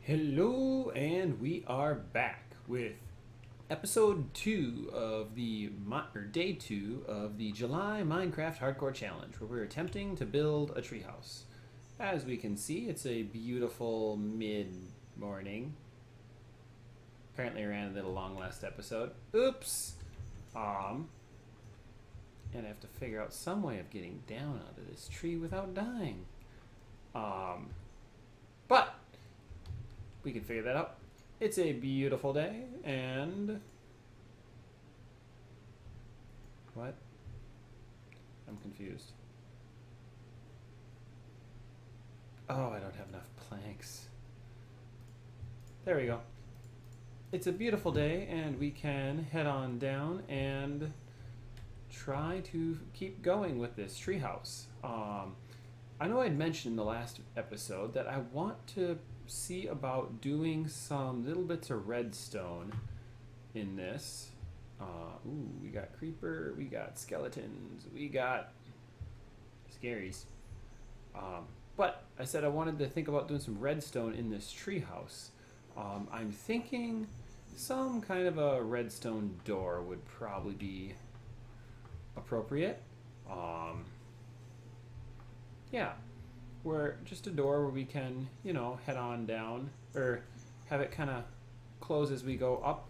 Hello, and we are back with episode 2 of day 2 of the July Minecraft Hardcore Challenge, where we're attempting to build a treehouse. As we can see, it's a beautiful mid-morning. Apparently I ran a little long last episode. Oops! And I have to figure out some way of getting down out of this tree without dying. But we can figure that out. It's a beautiful day, and what? I'm confused. Oh, I don't have enough planks. There we go. It's a beautiful day, and we can head on down and try to keep going with this treehouse. I know I'd mentioned in the last episode that I want to see about doing some little bits of redstone in this. Ooh, we got creeper, we got skeletons, we got scaries. But I said I wanted to think about doing some redstone in this treehouse. I'm thinking some kind of a redstone door would probably be appropriate. Yeah, where just a door where we can, head on down, or have it kind of close as we go up,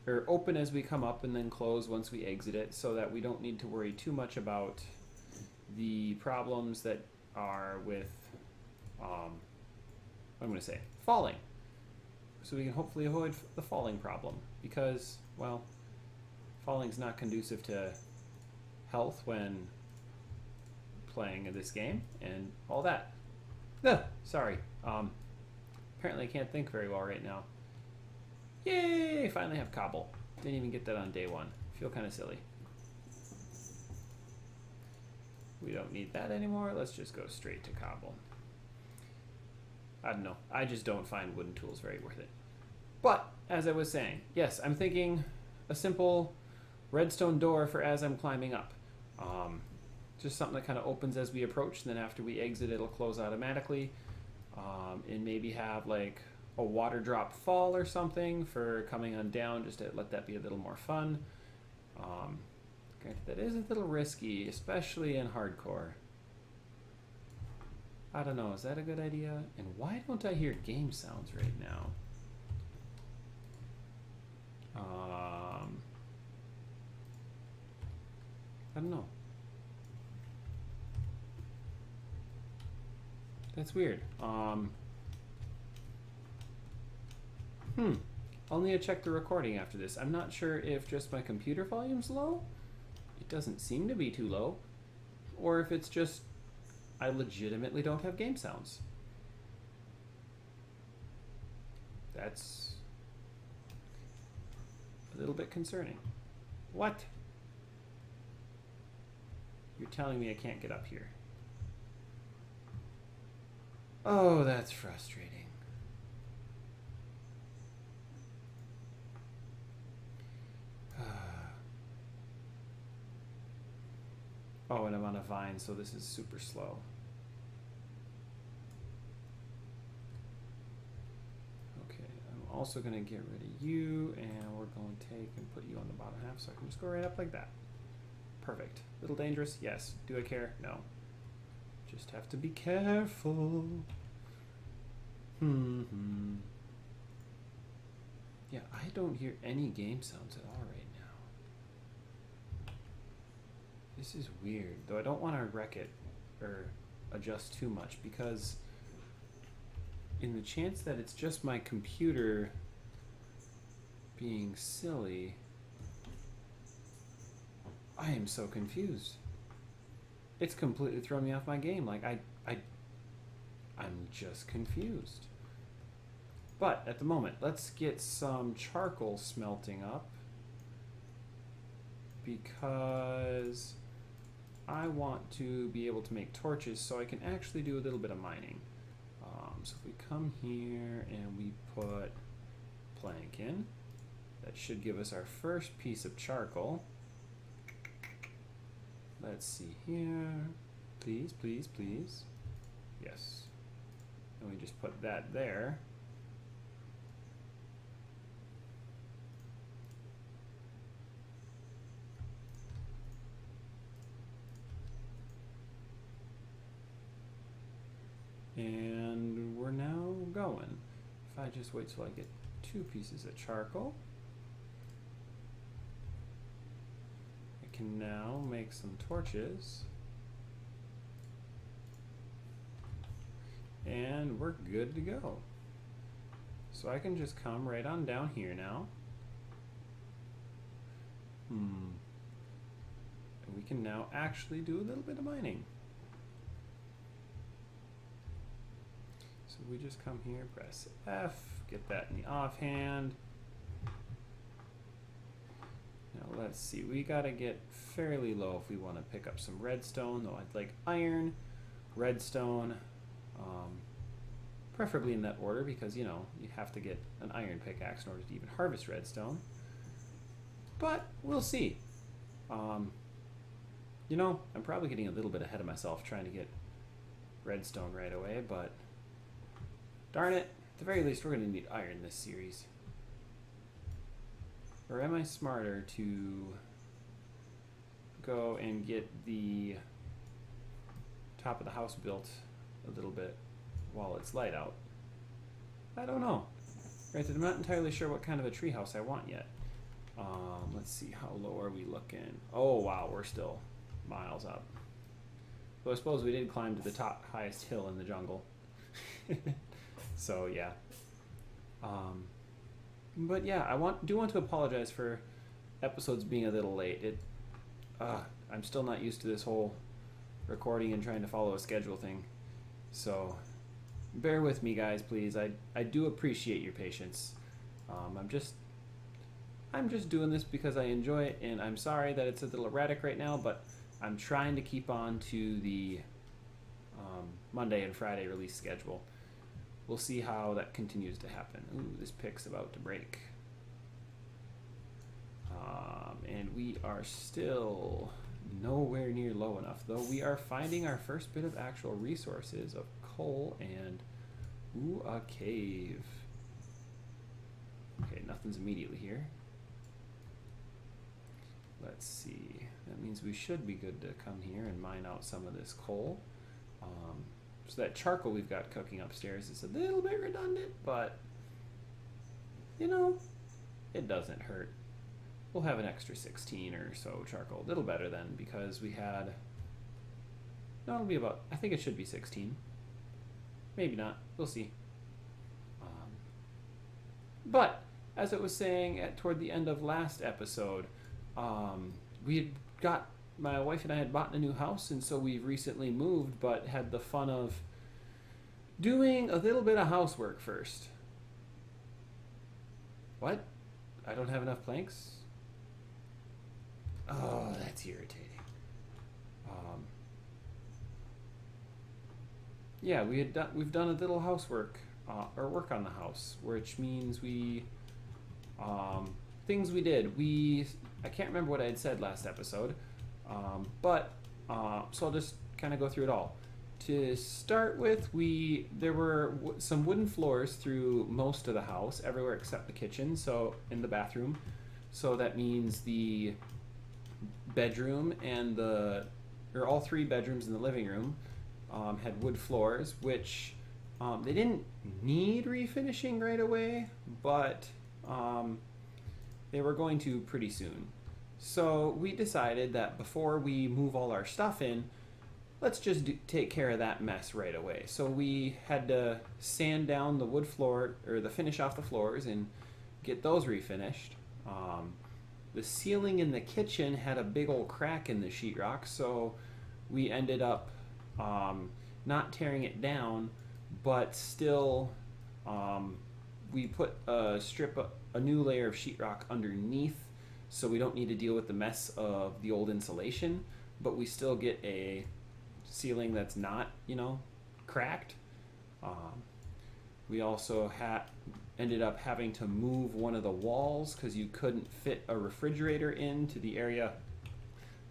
or open as we come up and then close once we exit it, so that we don't need to worry too much about the problems that are with, falling. So we can hopefully avoid the falling problem, because, well, falling's not conducive to health when playing this game and all that. Sorry. Apparently I can't think very well right now. Yay! Finally have cobble. Didn't even get that on day one. Feel kind of silly. We don't need that anymore. Let's just go straight to cobble. I don't know. I just don't find wooden tools very worth it. But, as I was saying, yes, I'm thinking a simple redstone door for as I'm climbing up. Just something that kind of opens as we approach, and then after we exit it'll close automatically. And maybe have like a water drop fall or something for coming on down, just to let that be a little more fun. Granted, that is a little risky, especially in hardcore. I don't know, is that a good idea? And why don't I hear game sounds right now? I don't know. That's weird. I'll need to check the recording after this. I'm not sure if just my computer volume's low. It doesn't seem to be too low. Or if it's just I legitimately don't have game sounds. That's a little bit concerning. What? You're telling me I can't get up here. Oh, that's frustrating. Oh, and I'm on a vine, so this is super slow. Okay, I'm also going to get rid of you, and we're going to take and put you on the bottom half, so I can just go right up like that. Perfect. Little dangerous? Yes. Do I care? No. Just have to be careful. Yeah, I don't hear any game sounds at all right now. This is weird, though I don't want to wreck it or adjust too much, because in the chance that it's just my computer being silly, I am so confused. It's completely thrown me off my game. Like, I'm just confused. But at the moment, let's get some charcoal smelting up, because I want to be able to make torches so I can actually do a little bit of mining. So if we come here and we put plank in, that should give us our first piece of charcoal. Let's see here. Please, please, please. Yes. And we just put that there. And we're now going. If I just wait till I get 2 pieces of charcoal, I can now make some torches. And we're good to go. So I can just come right on down here now. And we can now actually do a little bit of mining. So we just come here, press F, get that in the offhand. Now let's see, we gotta get fairly low if we want to pick up some redstone, though I'd like iron, redstone, preferably in that order because, you know, you have to get an iron pickaxe in order to even harvest redstone. But we'll see. You know, I'm probably getting a little bit ahead of myself trying to get redstone right away, but darn it, at the very least we're going to need iron this series. Or am I smarter to go and get the top of the house built a little bit while it's light out? I don't know. Right, I'm not entirely sure what kind of a tree house I want yet. Let's see, how low are we looking? Oh wow, we're still miles up. So I suppose we did climb to the top highest hill in the jungle. So yeah. But yeah, I do want to apologize for episodes being a little late. I'm still not used to this whole recording and trying to follow a schedule thing. So bear with me, guys, please. I do appreciate your patience. I'm just doing this because I enjoy it, and I'm sorry that it's a little erratic right now, but I'm trying to keep on to the Monday and Friday release schedule. We'll see how that continues to happen. Ooh, this pick's about to break. And we are still nowhere near low enough, though we are finding our first bit of actual resources of coal and, ooh, a cave. Okay, nothing's immediately here. Let's see. That means we should be good to come here and mine out some of this coal. So that charcoal we've got cooking upstairs is a little bit redundant, but, you know, it doesn't hurt. We'll have an extra 16 or so charcoal. A little better then, because we had... No, it'll be about... I think it should be 16. Maybe not. We'll see. But, as I was saying toward the end of last episode, we had got... My wife and I had bought a new house, and so we've recently moved, but had the fun of doing a little bit of housework first. What? I don't have enough planks? Oh, that's irritating. Yeah, we've done a little housework, or work on the house, which means we, things we did. I can't remember what I had said last episode. So I'll just kind of go through it all. To start with, there were some wooden floors through most of the house, everywhere except the kitchen, so in the bathroom. So that means the bedroom and all 3 bedrooms in the living room had wood floors, which they didn't need refinishing right away, but they were going to pretty soon. So we decided that before we move all our stuff in, let's just take care of that mess right away. So we had to sand down the wood floor, or the finish off the floors, and get those refinished. The ceiling in the kitchen had a big old crack in the sheetrock, so we ended up not tearing it down, but still we put a new layer of sheetrock underneath, so we don't need to deal with the mess of the old insulation, but we still get a ceiling that's not, cracked. We also ended up having to move one of the walls because you couldn't fit a refrigerator into the area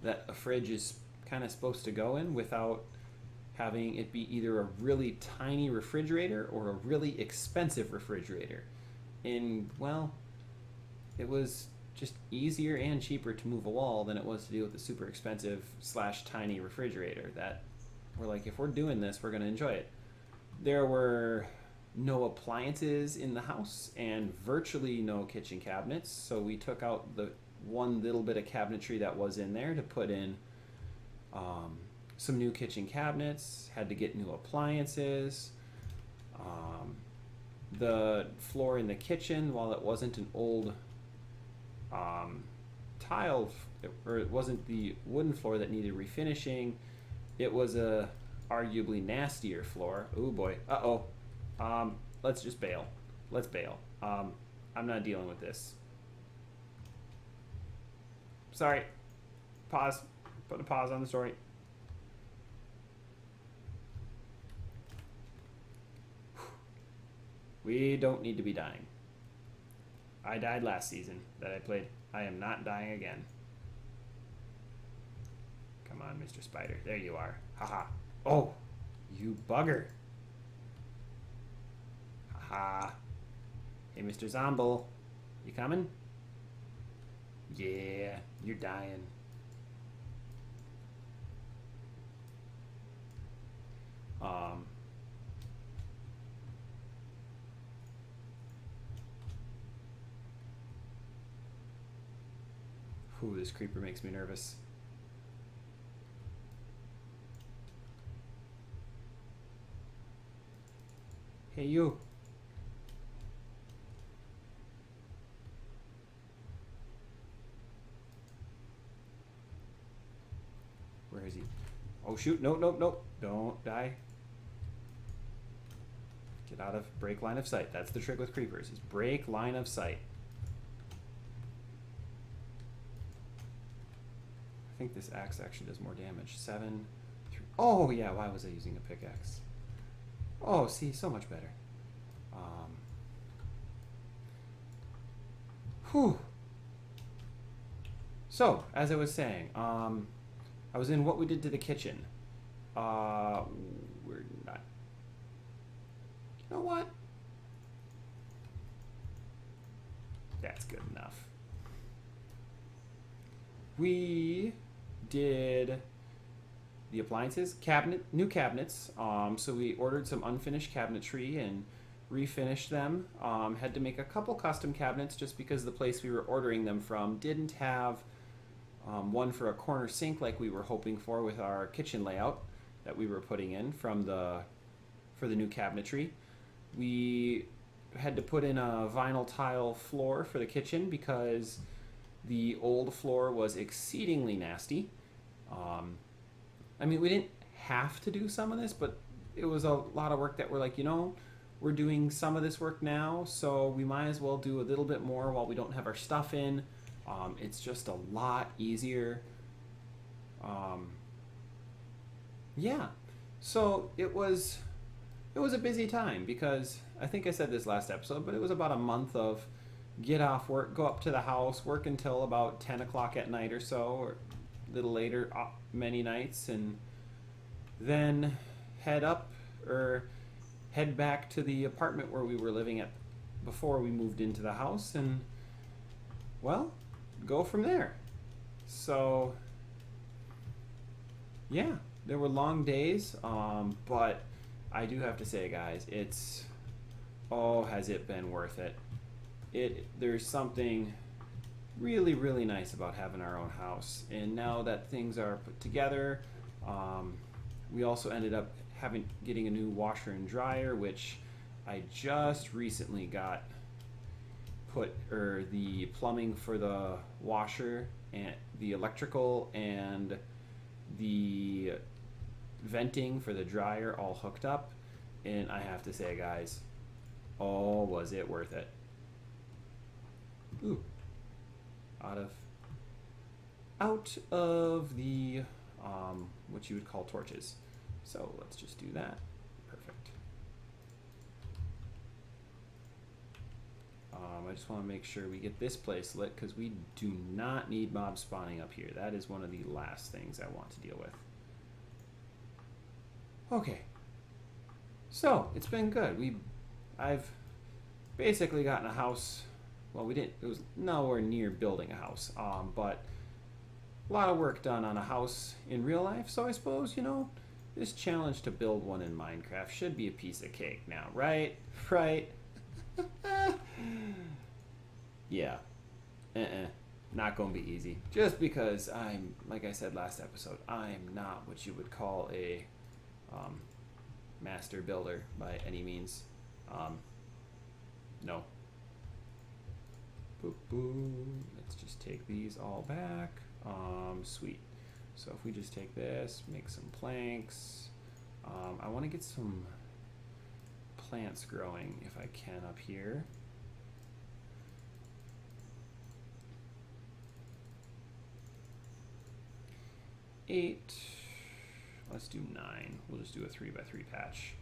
that a fridge is kind of supposed to go in without having it be either a really tiny refrigerator or a really expensive refrigerator. And, well, it was just easier and cheaper to move a wall than it was to deal with the super expensive / tiny refrigerator that we're like, if we're doing this, we're going to enjoy it. There were no appliances in the house and virtually no kitchen cabinets, so we took out the one little bit of cabinetry that was in there to put in some new kitchen cabinets. Had to get new appliances. The floor in the kitchen, while it wasn't an old tile, or it wasn't the wooden floor that needed refinishing, it was a arguably nastier floor. Oh boy. Uh-oh. Let's just bail. Let's bail. I'm not dealing with this. Sorry. Pause. Put a pause on the story. We don't need to be dying. I died last season that I played. I am not dying again. Come on, Mr. Spider. There you are. Haha. Oh, you bugger. Haha. Hey, Mr. Zomble. You coming? Yeah, you're dying. Ooh, this creeper makes me nervous. Hey, you. Where is he? Oh, shoot. Nope, nope, nope. Don't die. Get out of break line of sight. That's the trick with creepers, is break line of sight. I think this axe actually does more damage. 7, 3. Oh, yeah. Why was I using a pickaxe? Oh, see, so much better. Whew. So, as I was saying, I was in what we did to the kitchen. We're not. You know what? That's good enough. We did the appliances, new cabinets. So we ordered some unfinished cabinetry and refinished them. Had to make a couple custom cabinets just because the place we were ordering them from didn't have one for a corner sink like we were hoping for with our kitchen layout that we were putting in for the new cabinetry. We had to put in a vinyl tile floor for the kitchen because the old floor was exceedingly nasty. I mean, we didn't have to do some of this, but it was a lot of work that we're like, you know, we're doing some of this work now, so we might as well do a little bit more while we don't have our stuff in. It's just a lot easier. Yeah, so it was a busy time because I think I said this last episode, but it was about a month of get off work, go up to the house, work until about 10 o'clock at night or so, or a little later many nights, and then head back to the apartment where we were living at before we moved into the house, and well, go from there. So yeah, there were long days, but I do have to say, guys, has it been worth it? There's something really, really nice about having our own house. And now that things are put together, we also ended up getting a new washer and dryer, which I just recently got the plumbing for the washer and the electrical and the venting for the dryer all hooked up. And I have to say, guys, was it worth it? Ooh. Out of the what you would call torches. So let's just do that. Perfect. I just want to make sure we get this place lit because we do not need mobs spawning up here. That is one of the last things I want to deal with. Okay. So it's been good. I've basically gotten a house. Well, it was nowhere near building a house, but a lot of work done on a house in real life. So I suppose, This challenge to build one in Minecraft should be a piece of cake now, right? Right? Yeah. Not gonna be easy. Just because I'm, like I said last episode, I'm not what you would call a master builder by any means. No. Boop, boop. Let's just take these all back. Sweet. So if we just take this, make some planks. I want to get some plants growing if I can up here. Eight. Let's do 9. We'll just do a 3x3 patch.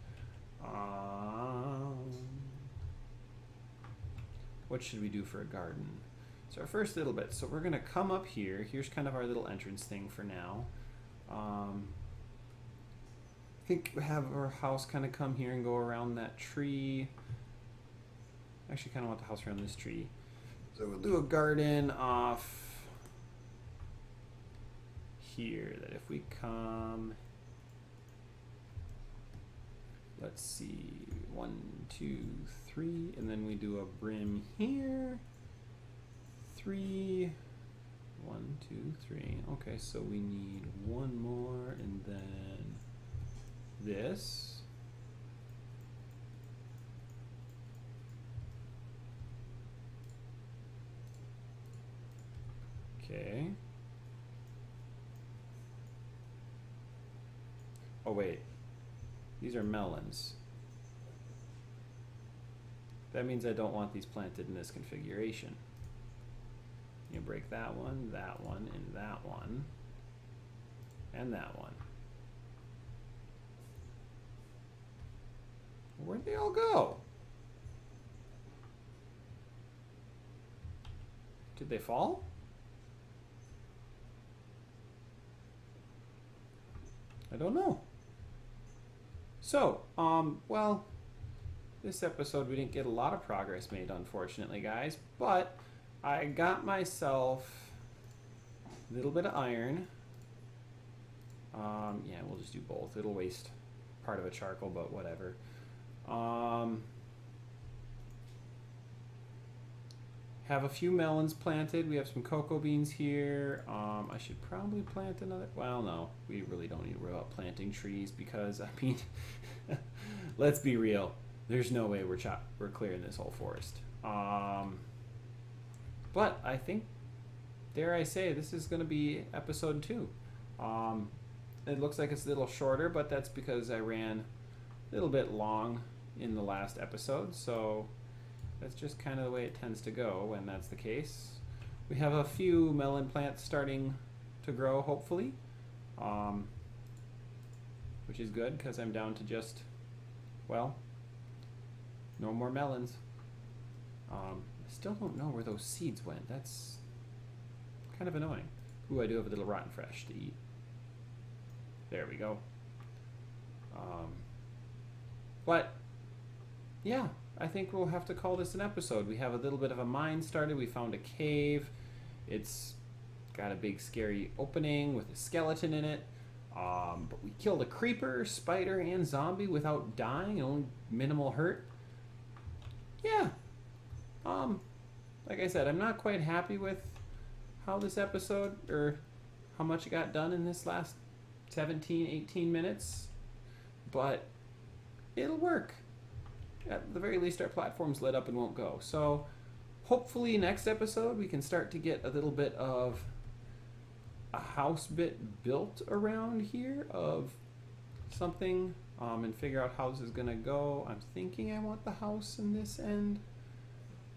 What should we do for a garden? So our first little bit. So we're gonna come up here. Here's kind of our little entrance thing for now. I think we have our house kind of come here and go around that tree. Actually, kind of want the house around this tree. So we'll do a garden off here. That if we come, let's see, 1, 2, 3, and then we do a brim here. 3, 1, 2, 3. Okay, so we need one more, and then this. Okay. Oh wait, these are melons. That means I don't want these planted in this configuration. You break that one, and that one, and that one. Where'd they all go? Did they fall? I don't know. So, well, this episode we didn't get a lot of progress made, unfortunately, guys, but I got myself a little bit of iron. Yeah, we'll just do both. It'll waste part of a charcoal, but whatever. Have a few melons planted. We have some cocoa beans here. I should probably plant another. Well, no, we really don't need to worry about planting trees because, I mean, let's be real. There's no way we're clearing this whole forest. But I think, dare I say, this is going to be episode 2. It looks like it's a little shorter, but that's because I ran a little bit long in the last episode, so that's just kind of the way it tends to go when that's the case. We have a few melon plants starting to grow, hopefully, which is good because I'm down to just, well, no more melons. I still don't know where those seeds went. That's kind of annoying. Ooh, I do have a little rotten fresh to eat. There we go. But yeah, I think we'll have to call this an episode. We have a little bit of a mine started. We found a cave. It's got a big scary opening with a skeleton in it. But we killed a creeper, spider, and zombie without dying and only minimal hurt. Yeah. Like I said, I'm not quite happy with how this episode, or how much it got done in this last 17, 18 minutes. But it'll work. At the very least, our platform's lit up and won't go. So hopefully next episode we can start to get a little bit of a house bit built around here of something, and figure out how this is gonna go. I'm thinking I want the house in this end.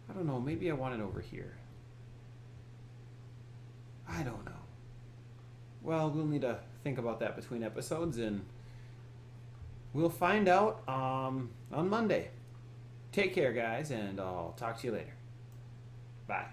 I don't know, maybe I want it over here. I don't know. Well, we'll need to think about that between episodes, and we'll find out on Monday. Take care, guys, and I'll talk to you later. Bye.